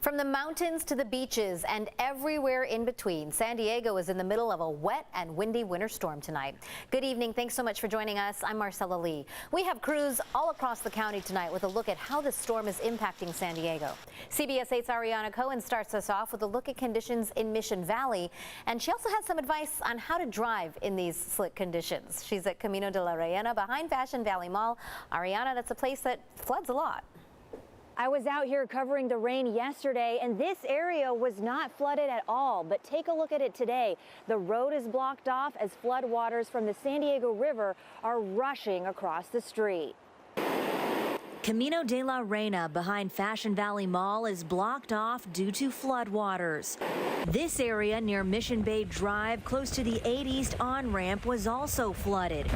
From the mountains to the beaches and everywhere in between, San Diego is in the middle of a wet and windy winter storm tonight. Good evening. Thanks so much for joining us. I'm Marcella Lee. We have crews all across the county tonight with a look at how the storm is impacting San Diego. CBS 8's Ariana Cohen starts us off with a look at conditions in Mission Valley, and she also has some advice on how to drive in these slick conditions. She's at Camino de la Reina behind Fashion Valley Mall. Ariana, that's a place that floods a lot. I was out here covering the rain yesterday, and this area was not flooded at all. But take a look at it today. The road is blocked off as floodwaters from the San Diego River are rushing across the street. Camino de la Reina behind Fashion Valley Mall is blocked off due to floodwaters. This area near Mission Bay Drive, close to the 8 East on-ramp, was also flooded.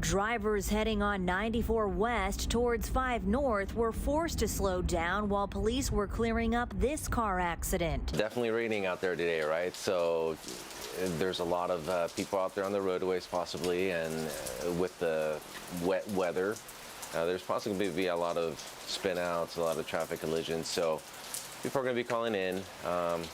Drivers heading on 94 West towards 5 North were forced to slow down while police were clearing up this car accident. Definitely raining out there today, right? So there's a lot of people out there on the roadways possibly, and with the wet weather, there's possibly be a lot of spin outs, a lot of traffic collisions. So people are going to be calling in,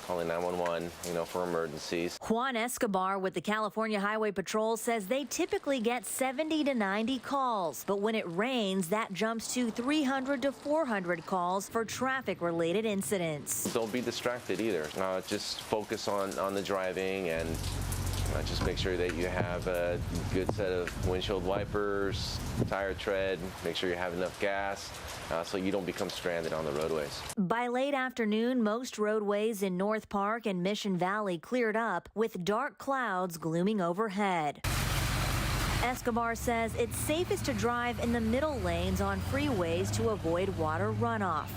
calling 911, for emergencies. Juan Escobar with the California Highway Patrol says they typically get 70 to 90 calls, but when it rains, that jumps to 300 to 400 calls for traffic-related incidents. Don't be distracted either. Just focus on the driving, and just make sure that you have a good set of windshield wipers, tire tread, make sure you have enough gas, so you don't become stranded on the roadways. By late afternoon, most roadways in North Park and Mission Valley cleared up with dark clouds glooming overhead. Escobar says it's safest to drive in the middle lanes on freeways to avoid water runoff.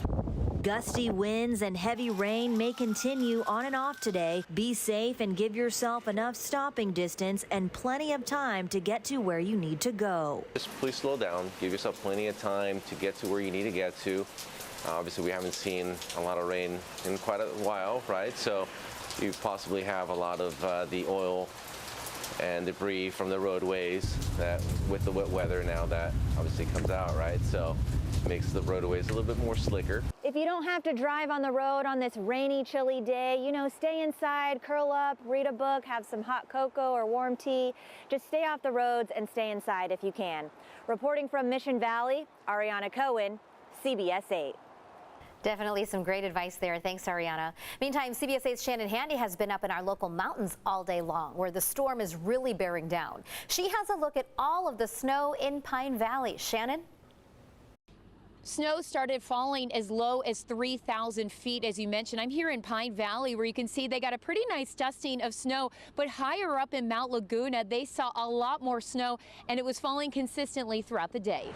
Gusty winds and heavy rain may continue on and off today. Be safe and give yourself enough stopping distance and plenty of time to get to where you need to go. Just please slow down. Give yourself plenty of time to get to where you need to get to. Obviously, we haven't seen a lot of rain in quite a while, right? So you possibly have a lot of the oil and debris from the roadways that with the wet weather now that obviously comes out, right? So makes the roadways a little bit more slicker. If you don't have to drive on the road on this rainy, chilly day, stay inside, curl up, read a book, have some hot cocoa or warm tea. Just stay off the roads and stay inside if you can. Reporting from Mission Valley, Ariana Cohen, CBS 8. Definitely some great advice there. Thanks, Ariana. Meantime, CBS 8's Shannon Handy has been up in our local mountains all day long, where the storm is really bearing down. She has a look at all of the snow in Pine Valley. Shannon? Snow started falling as low as 3,000 feet, as you mentioned. I'm here in Pine Valley, where you can see they got a pretty nice dusting of snow, but higher up in Mount Laguna, they saw a lot more snow, and it was falling consistently throughout the day.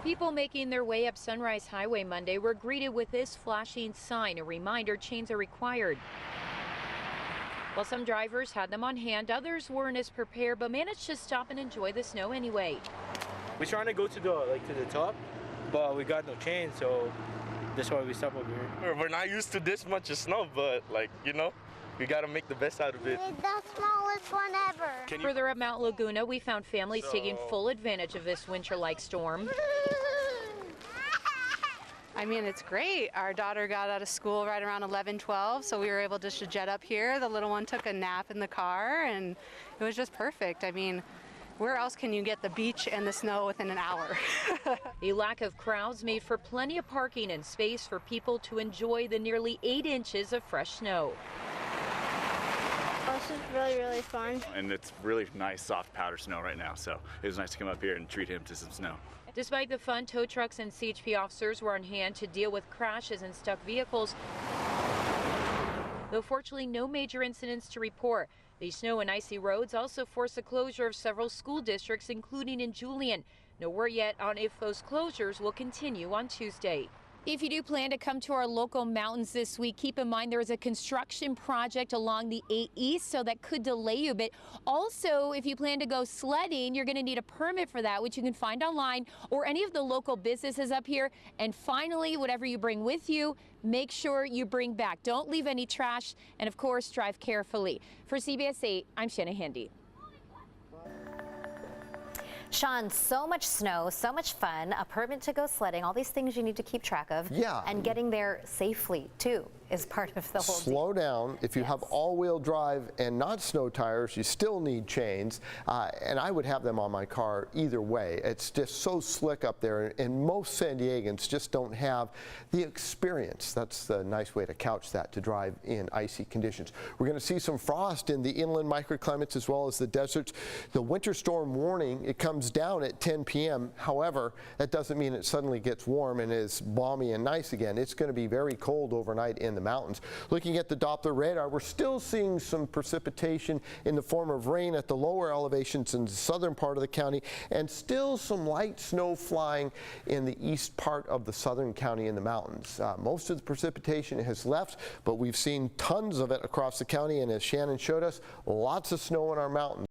People making their way up Sunrise Highway Monday were greeted with this flashing sign, a reminder chains are required. While some drivers had them on hand, others weren't as prepared, but managed to stop and enjoy the snow anyway. We're trying to go to the top, but we got no chain, so that's why we stopped over here. We're not used to this much of snow, but we got to make the best out of it. It's the smallest one ever. Further up Mount Laguna, we found families taking full advantage of this winter-like storm. I mean, it's great. Our daughter got out of school right around 11:12, so we were able just to jet up here. The little one took a nap in the car, and it was just perfect. I mean, where else can you get the beach and the snow within an hour? The lack of crowds made for plenty of parking and space for people to enjoy the nearly 8 inches of fresh snow. This is really, really fun. And it's really nice, soft powder snow right now, so it was nice to come up here and treat him to some snow. Despite the fun, tow trucks and CHP officers were on hand to deal with crashes and stuck vehicles. Though fortunately no major incidents to report. The snow and icy roads also forced the closure of several school districts, including in Julian. No word yet on if those closures will continue on Tuesday. If you do plan to come to our local mountains this week, keep in mind there is a construction project along the 8 East, so that could delay you a bit. Also, if you plan to go sledding, you're going to need a permit for that, which you can find online or any of the local businesses up here. And finally, whatever you bring with you, make sure you bring back. Don't leave any trash, and of course, drive carefully. For CBS 8, I'm Shannon Handy. Sean, so much snow, so much fun, a permit to go sledding, all these things you need to keep track of. Yeah. And getting there safely, too, is part of the whole deal. Slow down. If you have all-wheel drive and not snow tires, you still need chains. And I would have them on my car either way. It's just so slick up there, and most San Diegans just don't have the experience. That's the nice way to couch that, to drive in icy conditions. We're going to see some frost in the inland microclimates as well as the deserts. The winter storm warning, it comes down at 10 p.m. However, that doesn't mean it suddenly gets warm and is balmy and nice again. It's going to be very cold overnight in the mountains. Looking at the Doppler radar, we're still seeing some precipitation in the form of rain at the lower elevations in the southern part of the county, and still some light snow flying in the east part of the southern county in the mountains. Most of the precipitation has left, but we've seen tons of it across the county, and as Shannon showed us, lots of snow in our mountains.